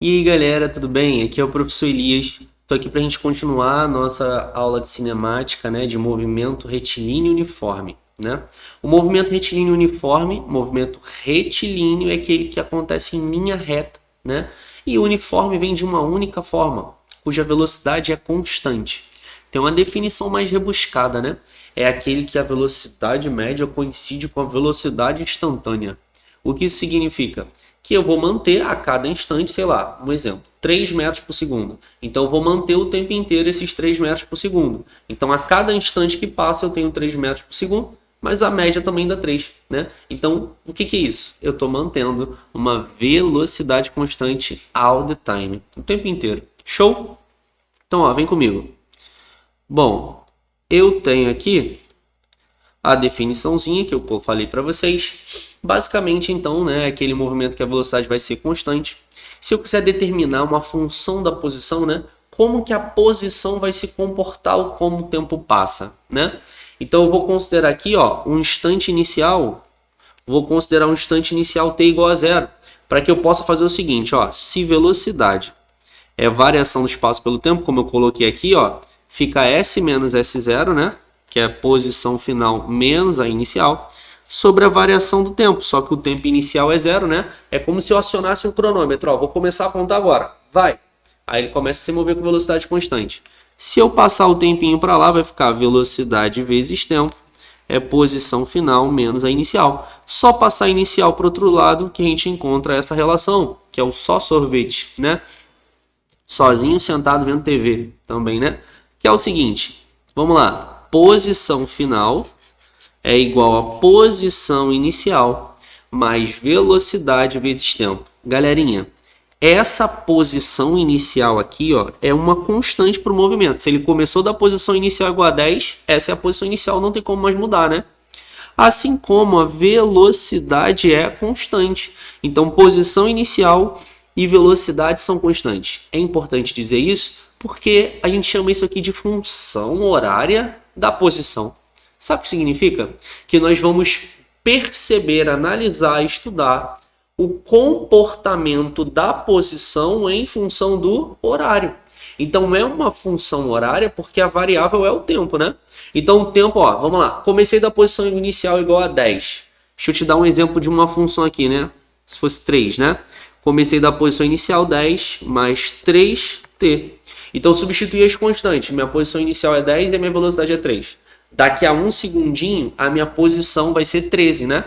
E aí galera, tudo bem? Aqui é o professor Elias. Estou aqui para a gente continuar a nossa aula de cinemática, né, de movimento retilíneo uniforme, né? O movimento retilíneo uniforme, movimento retilíneo é aquele que acontece em linha reta, né? E o uniforme vem de uma única forma, cuja velocidade é constante. Tem uma definição mais rebuscada, né? É aquele que a velocidade média coincide com a velocidade instantânea. O que isso significa? Que eu vou manter a cada instante, sei lá, um exemplo, 3 metros por segundo. Então eu vou manter o tempo inteiro esses 3 metros por segundo. Então a cada instante que passa eu tenho 3 metros por segundo, mas a média também dá 3, né? Então o que é isso? Eu estou mantendo uma velocidade constante all the time, o tempo inteiro. Show? Então ó, vem comigo. Bom, eu tenho aqui a definiçãozinha que eu falei para vocês. Basicamente, então, né, aquele movimento que a velocidade vai ser constante. Se eu quiser determinar uma função da posição, né, como que a posição vai se comportar como o tempo passa, né? Então, eu vou considerar aqui, ó, um instante inicial. Vou considerar um instante inicial t igual a zero, para que eu possa fazer o seguinte, ó, se velocidade é variação do espaço pelo tempo, como eu coloquei aqui, ó, fica S menos S0, né? Que é a posição final menos a inicial, sobre a variação do tempo. Só que o tempo inicial é zero, né? É como se eu acionasse um cronômetro. Ó, vou começar a contar agora. Vai! Aí ele começa a se mover com velocidade constante. Se eu passar o tempinho para lá, vai ficar velocidade vezes tempo. É posição final menos a inicial. Só passar a inicial para o outro lado que a gente encontra essa relação, que é o só sorvete, né? Sozinho sentado vendo TV também, né? Que é o seguinte, vamos lá, posição final é igual a posição inicial mais velocidade vezes tempo. Galerinha, essa posição inicial aqui, ó, é uma constante para o movimento. Se ele começou da posição inicial igual a 10, essa é a posição inicial, não tem como mais mudar, né? Assim como a velocidade é constante. Então, posição inicial e velocidade são constantes. É importante dizer isso porque a gente chama isso aqui de função horária da posição. Sabe o que significa? Que nós vamos perceber, analisar, estudar o comportamento da posição em função do horário. Então é uma função horária porque a variável é o tempo, né? Então o tempo, ó, vamos lá. Comecei da posição inicial igual a 10. Deixa eu te dar um exemplo de uma função aqui, né? Se fosse 3, né? Comecei da posição inicial 10 mais 3t. Então substituí as constantes. Minha posição inicial é 10 e a minha velocidade é 3. Daqui a um segundinho, a minha posição vai ser 13, né?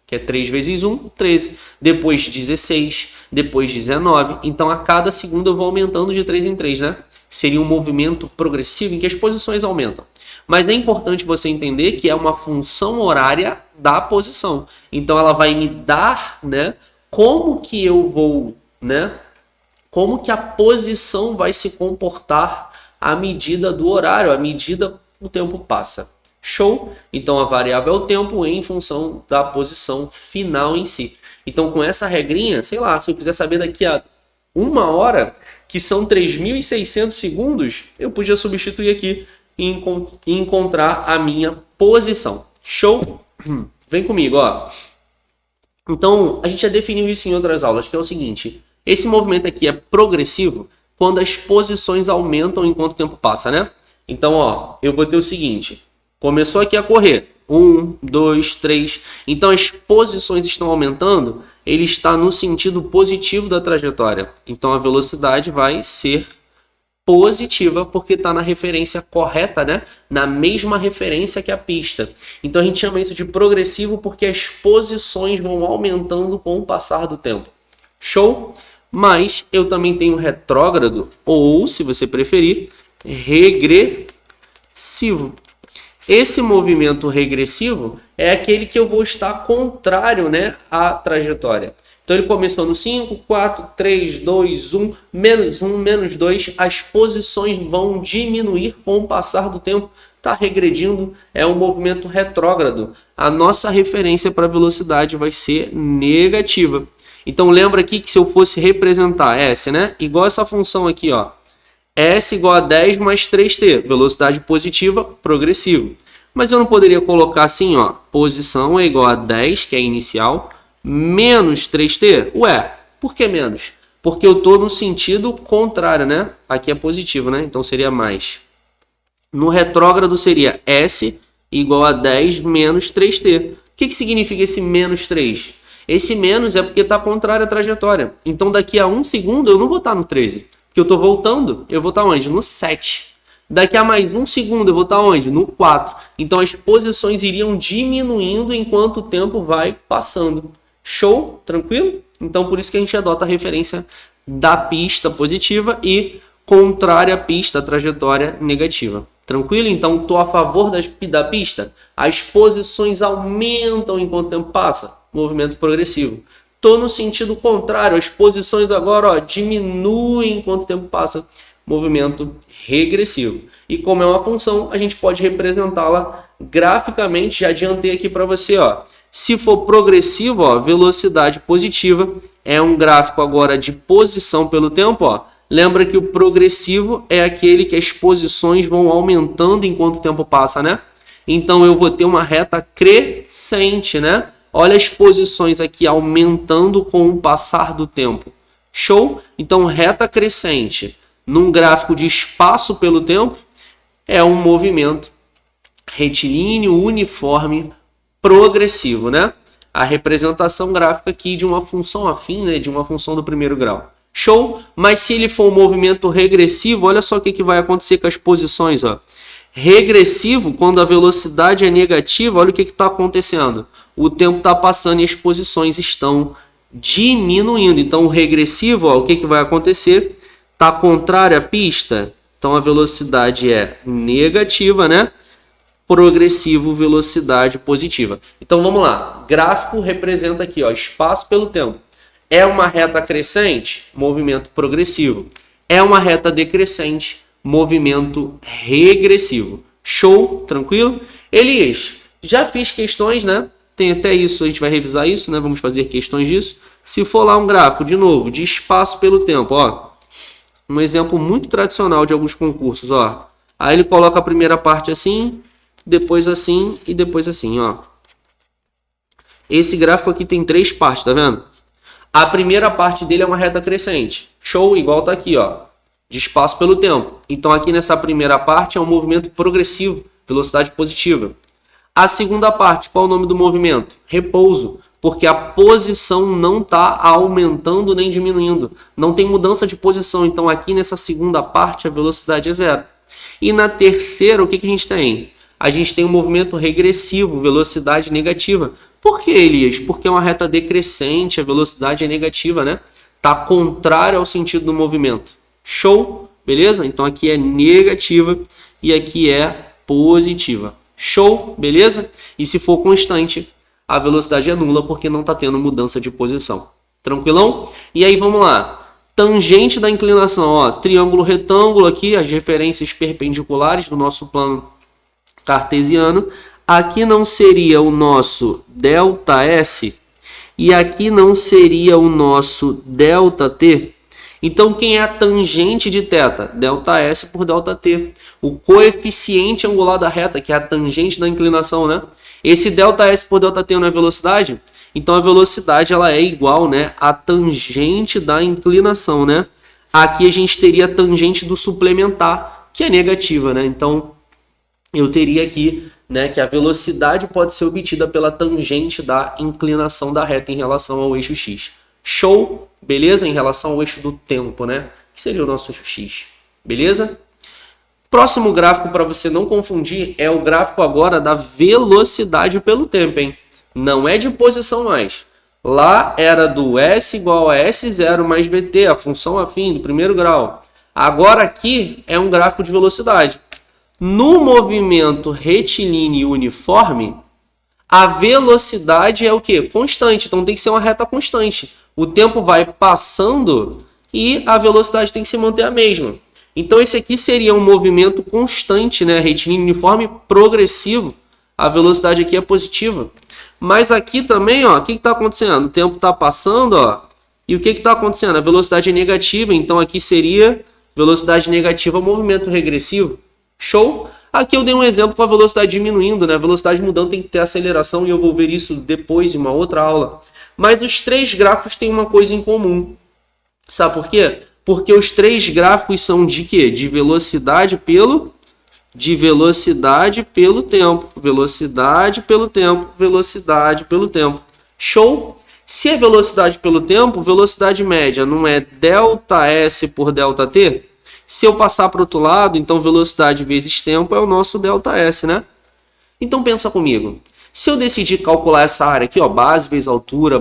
Que é 3 vezes 1, 13. Depois 16, depois 19. Então, a cada segundo eu vou aumentando de 3 em 3, né? Seria um movimento progressivo em que as posições aumentam. Mas é importante você entender que é uma função horária da posição. Então, ela vai me dar, né? Como que eu vou, né? Como que a posição vai se comportar à medida do horário, à medida que o tempo passa. Show? Então a variável é o tempo em função da posição final em si. Então com essa regrinha, sei lá, se eu quiser saber daqui a uma hora, que são 3.600 segundos, eu podia substituir aqui e encontrar a minha posição. Show? Vem comigo, ó. Então a gente já definiu isso em outras aulas, que é o seguinte, esse movimento aqui é progressivo quando as posições aumentam enquanto o tempo passa, né? Então, ó, eu vou ter o seguinte, começou aqui a correr, 1, 2, 3, então as posições estão aumentando, ele está no sentido positivo da trajetória, então a velocidade vai ser positiva, porque está na referência correta, né? Na mesma referência que a pista. Então a gente chama isso de progressivo porque as posições vão aumentando com o passar do tempo. Show? Mas eu também tenho retrógrado, ou, se você preferir, regressivo. Esse movimento regressivo é aquele que eu vou estar contrário, né, à trajetória. Então ele começou no 5, 4, 3, 2, 1, menos 2. As posições vão diminuir com o passar do tempo. Está regredindo, é um movimento retrógrado. A nossa referência para a velocidade vai ser negativa. Então lembra aqui que se eu fosse representar S, né, igual essa função aqui, ó. S igual a 10 mais 3t, velocidade positiva, progressivo. Mas eu não poderia colocar assim, ó, posição é igual a 10, que é inicial, menos 3t? Ué, por que menos? Porque eu estou no sentido contrário, né? Aqui é positivo, né? Então seria mais. No retrógrado seria S igual a 10 menos 3t. O que significa esse menos 3? Esse menos é porque está contrário à trajetória. Então daqui a 1 segundo eu não vou estar no 13. Porque eu estou voltando, eu vou estar onde? No 7. Daqui a mais 1 segundo eu vou estar onde? No 4. Então as posições iriam diminuindo enquanto o tempo vai passando. Show? Tranquilo? Então por isso que a gente adota a referência da pista positiva e contrária à pista, a trajetória negativa. Tranquilo? Então estou a favor da pista. As posições aumentam enquanto o tempo passa. Movimento progressivo. Estou no sentido contrário. As posições agora diminuem enquanto o tempo passa. Movimento regressivo. E como é uma função, a gente pode representá-la graficamente. Já adiantei aqui para você. Se for progressivo, velocidade positiva. É um gráfico agora de posição pelo tempo. Lembra que o progressivo é aquele que as posições vão aumentando enquanto o tempo passa, né? Então eu vou ter uma reta crescente, né? Olha as posições aqui aumentando com o passar do tempo. Show? Então reta crescente num gráfico de espaço pelo tempo é um movimento retilíneo, uniforme, progressivo, né? A representação gráfica aqui de uma função afim, né? De uma função do primeiro grau. Show? Mas se ele for um movimento regressivo, olha só o que vai acontecer com as posições. Regressivo, quando a velocidade é negativa, olha o que está acontecendo. O tempo está passando e as posições estão diminuindo. Então, o regressivo, o que vai acontecer? Está contrário à pista, então a velocidade é negativa, né? Progressivo, velocidade positiva. Então, vamos lá. Gráfico representa aqui, espaço pelo tempo. É uma reta crescente? Movimento progressivo. É uma reta decrescente? Movimento regressivo. Show? Tranquilo? Elias, já fiz questões, né? Tem até isso, a gente vai revisar isso, né? Vamos fazer questões disso. Se for lá um gráfico, de novo, de espaço pelo tempo, um exemplo muito tradicional de alguns concursos, Aí ele coloca a primeira parte assim, depois assim e depois assim, Esse gráfico aqui tem 3 partes, tá vendo? A primeira parte dele é uma reta crescente. Show, igual tá aqui, de espaço pelo tempo. Então aqui nessa primeira parte é um movimento progressivo, velocidade positiva. A segunda parte, qual é o nome do movimento? Repouso, porque a posição não está aumentando nem diminuindo. Não tem mudança de posição, então aqui nessa segunda parte a velocidade é 0. E na terceira, o que a gente tem? A gente tem um movimento regressivo, velocidade negativa. Por que, Elias? Porque é uma reta decrescente, a velocidade é negativa, né? Está contrário ao sentido do movimento. Show? Beleza? Então aqui é negativa e aqui é positiva. Show? Beleza? E se for constante, a velocidade é nula porque não está tendo mudança de posição. Tranquilão? E aí vamos lá. Tangente da inclinação. Triângulo retângulo aqui, as referências perpendiculares do nosso plano cartesiano. Aqui não seria o nosso ΔS e aqui não seria o nosso ΔT. Então, quem é a tangente de θ? ΔS por ΔT. O coeficiente angular da reta, que é a tangente da inclinação, né? Esse ΔS por ΔT não é velocidade? Então, a velocidade ela é igual, né, à tangente da inclinação, né? Aqui a gente teria a tangente do suplementar, que é negativa, né? Então, eu teria aqui, né, que a velocidade pode ser obtida pela tangente da inclinação da reta em relação ao eixo x. Show? Beleza? Em relação ao eixo do tempo, né? Que seria o nosso eixo x. Beleza? Próximo gráfico, para você não confundir, é o gráfico agora da velocidade pelo tempo, hein? Não é de posição mais. Lá era do S igual a S0 mais VT, a função afim do primeiro grau. Agora aqui é um gráfico de velocidade. No movimento retilíneo uniforme, a velocidade é o quê? Constante, então tem que ser uma reta constante. O tempo vai passando e a velocidade tem que se manter a mesma. Então esse aqui seria um movimento constante, né? Retilíneo uniforme progressivo. A velocidade aqui é positiva. Mas aqui também, o que está acontecendo? O tempo está passando, e o que está acontecendo? A velocidade é negativa, então aqui seria velocidade negativa, movimento regressivo. Show? Aqui eu dei um exemplo com a velocidade diminuindo, né? A velocidade mudando tem que ter aceleração e eu vou ver isso depois em uma outra aula. Mas os 3 gráficos têm uma coisa em comum. Sabe por quê? Porque os três gráficos são de quê? De velocidade pelo tempo. Velocidade pelo tempo. Velocidade pelo tempo. Show? Se é velocidade pelo tempo, velocidade média não é ΔS por ΔT? Se eu passar para o outro lado, então velocidade vezes tempo é o nosso ΔS, né? Então pensa comigo. Se eu decidir calcular essa área aqui, ó, base vezes altura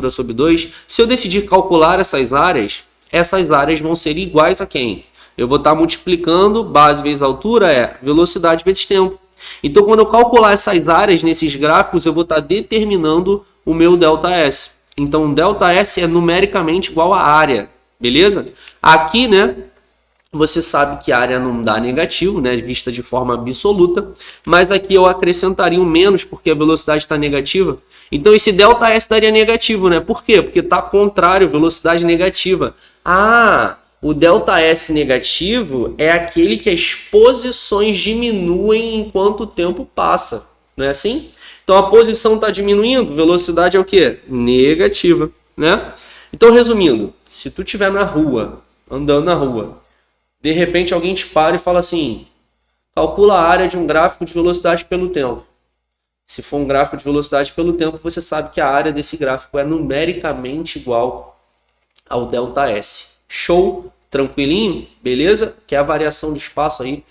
sobre 2, se eu decidir calcular essas áreas vão ser iguais a quem? Eu vou estar multiplicando base vezes altura é velocidade vezes tempo. Então, quando eu calcular essas áreas nesses gráficos, eu vou estar determinando o meu ΔS. Então, ΔS é numericamente igual a área, beleza? Aqui, né, você sabe que a área não dá negativo, né, vista de forma absoluta, mas aqui eu acrescentaria um menos porque a velocidade está negativa. Então esse ΔS daria negativo, né? Por quê? Porque está contrário, velocidade negativa. Ah, o ΔS negativo é aquele que as posições diminuem enquanto o tempo passa, não é assim? Então a posição está diminuindo, velocidade é o quê? Negativa, né? Então resumindo, se tu estiver na rua, andando na rua, de repente alguém te para e fala assim, calcula a área de um gráfico de velocidade pelo tempo. Se for um gráfico de velocidade pelo tempo, você sabe que a área desse gráfico é numericamente igual ao ΔS. Show? Tranquilinho? Beleza? Que é a variação do espaço aí,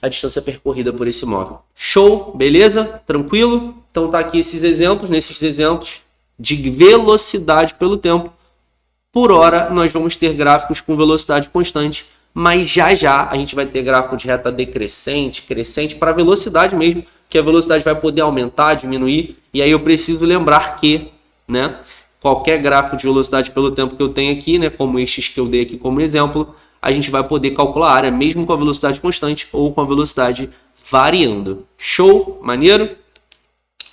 a distância percorrida por esse móvel. Show? Beleza? Tranquilo? Então tá aqui esses exemplos, nesses exemplos de velocidade pelo tempo. Por hora, nós vamos ter gráficos com velocidade constante, mas já a gente vai ter gráfico de reta decrescente, crescente, para velocidade mesmo, que a velocidade vai poder aumentar, diminuir, e aí eu preciso lembrar que, né, qualquer gráfico de velocidade pelo tempo que eu tenho aqui, né, como estes que eu dei aqui como exemplo, a gente vai poder calcular a área mesmo com a velocidade constante ou com a velocidade variando. Show? Maneiro?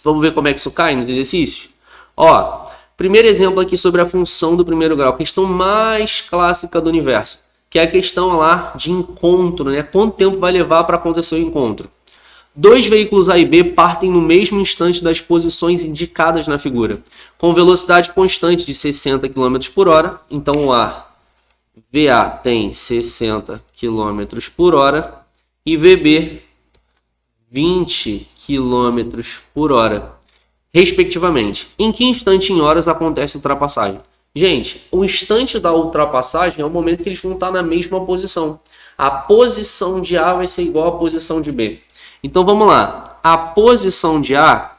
Vamos ver como é que isso cai nos exercícios? Ó, primeiro exemplo aqui sobre a função do primeiro grau, questão mais clássica do universo, que é a questão lá de encontro, né? Quanto tempo vai levar para acontecer o encontro? Dois veículos A e B partem no mesmo instante das posições indicadas na figura, com velocidade constante de 60 km por hora. Então o VA tem 60 km por hora e VB 20 km por hora, respectivamente. Em que instante em horas acontece a ultrapassagem? Gente, o instante da ultrapassagem é o momento que eles vão estar na mesma posição. A posição de A vai ser igual à posição de B. Então vamos lá. A posição de A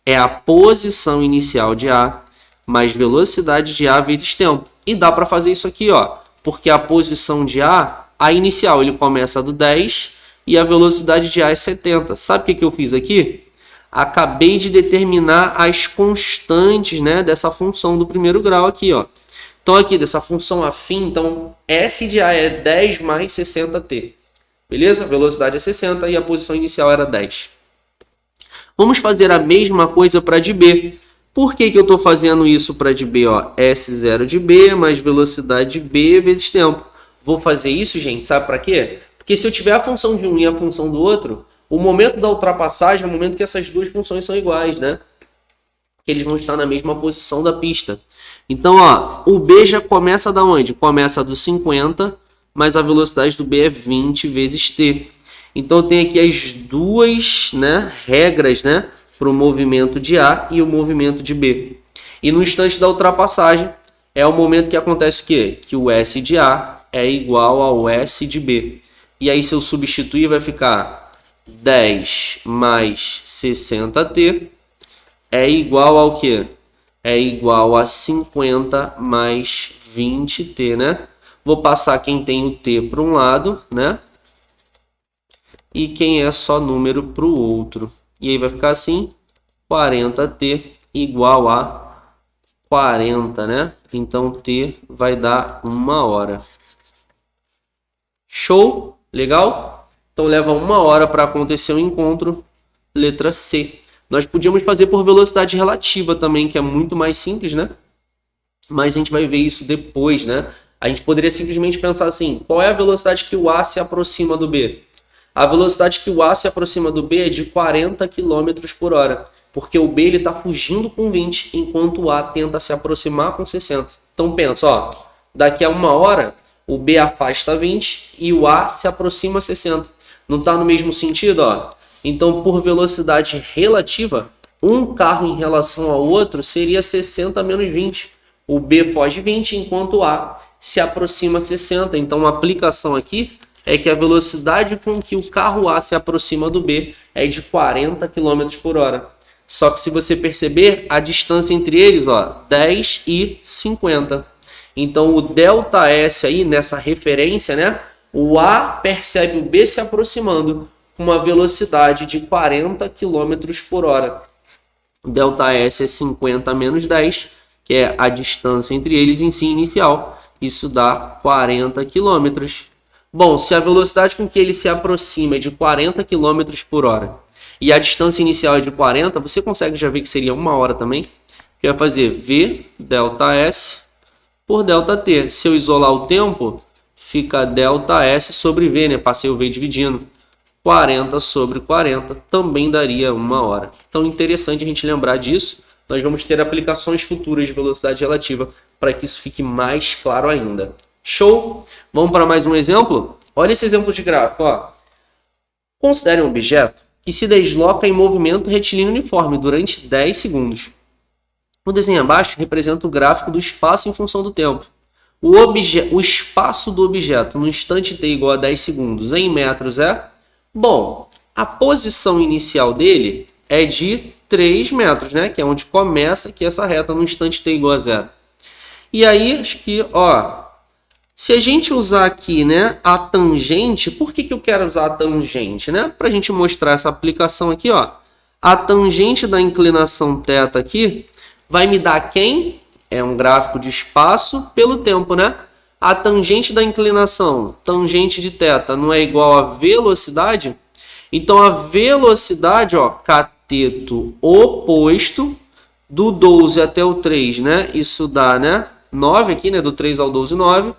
é a posição inicial de A mais velocidade de A vezes tempo. E dá para fazer isso aqui, ó, porque a posição de A inicial, ele começa do 10 e a velocidade de A é 70. Sabe o que eu fiz aqui? Acabei de determinar as constantes, né, dessa função do primeiro grau aqui, ó. Então aqui, dessa função afim, então S de A é 10 mais 60t. Beleza? A velocidade é 60 e a posição inicial era 10. Vamos fazer a mesma coisa para de B. Por que eu estou fazendo isso para de B? Ó, S0 de B mais velocidade de B vezes tempo. Vou fazer isso, gente, sabe para quê? Porque se eu tiver a função de um e a função do outro, o momento da ultrapassagem é o momento que essas duas funções são iguais, né? Que eles vão estar na mesma posição da pista. Então, ó, o B já começa da onde? Começa do 50, mas a velocidade do B é 20 vezes t. Então, tem aqui as duas, né, regras, né, para o movimento de A e o movimento de B. E no instante da ultrapassagem, é o momento que acontece o quê? Que o S de A é igual ao S de B. E aí, se eu substituir, vai ficar 10 mais 60t é igual ao quê? É igual a 50 mais 20t, né? Vou passar quem tem o t para um lado, né? E quem é só número para o outro. E aí vai ficar assim, 40t igual a 40, né? Então t vai dar 1 hora. Show? Legal? Então leva 1 hora para acontecer o encontro. Letra C. Nós podíamos fazer por velocidade relativa também, que é muito mais simples, né? Mas a gente vai ver isso depois, né? A gente poderia simplesmente pensar assim, qual é a velocidade que o A se aproxima do B? A velocidade que o A se aproxima do B é de 40 km por hora, porque o B está fugindo com 20, enquanto o A tenta se aproximar com 60. Então pensa, ó, daqui a 1 hora o B afasta 20 e o A se aproxima 60. Não está no mesmo sentido, ó? Então, por velocidade relativa, um carro em relação ao outro seria 60 menos 20. O B foge 20 enquanto o A se aproxima 60. Então, a aplicação aqui é que a velocidade com que o carro A se aproxima do B é de 40 km por hora. Só que se você perceber, a distância entre eles, ó, 10 e 50. Então, o ΔS aí, nessa referência, né? O A percebe o B se aproximando com uma velocidade de 40 km por hora. ΔS é 50 menos 10, que é a distância entre eles em si inicial. Isso dá 40 km. Bom, se a velocidade com que ele se aproxima é de 40 km por hora e a distância inicial é de 40, você consegue já ver que seria 1 hora também. Que vai fazer V ΔS por ΔT. Se eu isolar o tempo, fica ΔS sobre V, né? Passei o V dividindo. 40 sobre 40 também daria 1 hora. Então, interessante a gente lembrar disso. Nós vamos ter aplicações futuras de velocidade relativa para que isso fique mais claro ainda. Show? Vamos para mais um exemplo? Olha esse exemplo de gráfico. Ó. Considere um objeto que se desloca em movimento retilíneo uniforme durante 10 segundos. O desenho abaixo representa o gráfico do espaço em função do tempo. O espaço do objeto no instante t igual a 10 segundos em metros é... Bom, a posição inicial dele é de 3 metros, né? Que é onde começa aqui essa reta no instante t igual a 0. E aí, acho que, ó, se a gente usar aqui, né, a tangente, por que eu quero usar a tangente, né? Para a gente mostrar essa aplicação aqui, ó. A tangente da inclinação θ aqui vai me dar quem? É um gráfico de espaço pelo tempo, né? A tangente da inclinação, tangente de θ, não é igual a velocidade? Então, a velocidade, ó, cateto oposto do 12 até o 3, né? Isso dá, né? 9 aqui, né? Do 3 ao 12, 9.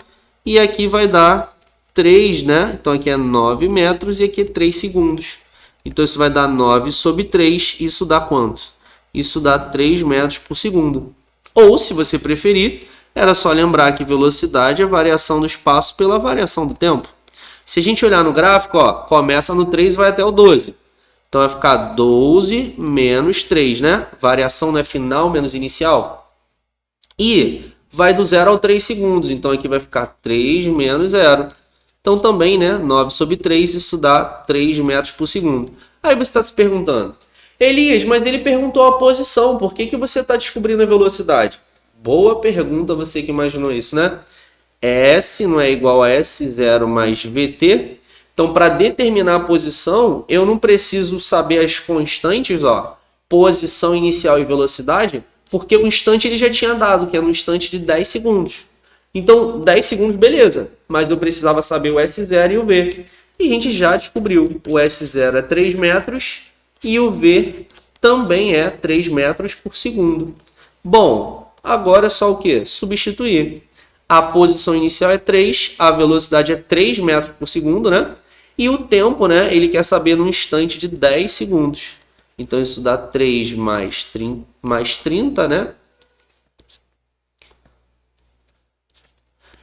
E aqui vai dar 3, né? Então, aqui é 9 metros e aqui é 3 segundos. Então, isso vai dar 9 sobre 3. Isso dá quanto? Isso dá 3 metros por segundo. Ou, se você preferir, era só lembrar que velocidade é a variação do espaço pela variação do tempo. Se a gente olhar no gráfico, ó, começa no 3 e vai até o 12. Então, vai ficar 12 menos 3, né? Variação não é final menos inicial. E vai do 0 ao 3 segundos. Então, aqui vai ficar 3 menos 0. Então, também, né? 9 sobre 3, isso dá 3 metros por segundo. Aí você está se perguntando, Elias, mas ele perguntou a posição. Por que você está descobrindo a velocidade? Boa pergunta, você que imaginou isso, né? S não é igual a S0 mais VT. Então, para determinar a posição, eu não preciso saber as constantes, ó, posição inicial e velocidade, porque o instante ele já tinha dado, que é no instante de 10 segundos. Então, 10 segundos, beleza. Mas eu precisava saber o S0 e o V. E a gente já descobriu. O S0 é 3 metros e o V também é 3 metros por segundo. Bom, agora é só o quê? Substituir. A posição inicial é 3, a velocidade é 3 metros por segundo, né? E o tempo, né? Ele quer saber num instante de 10 segundos. Então, isso dá 3 mais 30, né?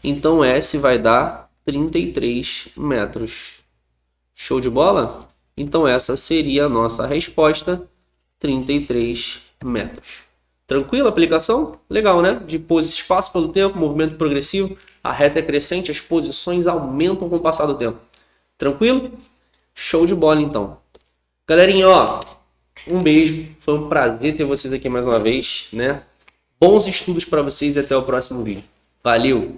Então, S vai dar 33 metros. Show de bola? Então, essa seria a nossa resposta, 33 metros. Tranquila a aplicação? Legal, né? De espaço pelo tempo, movimento progressivo, a reta é crescente, as posições aumentam com o passar do tempo. Tranquilo? Show de bola, então. Galerinha, ó, um beijo. Foi um prazer ter vocês aqui mais uma vez, né? Bons estudos para vocês e até o próximo vídeo. Valeu!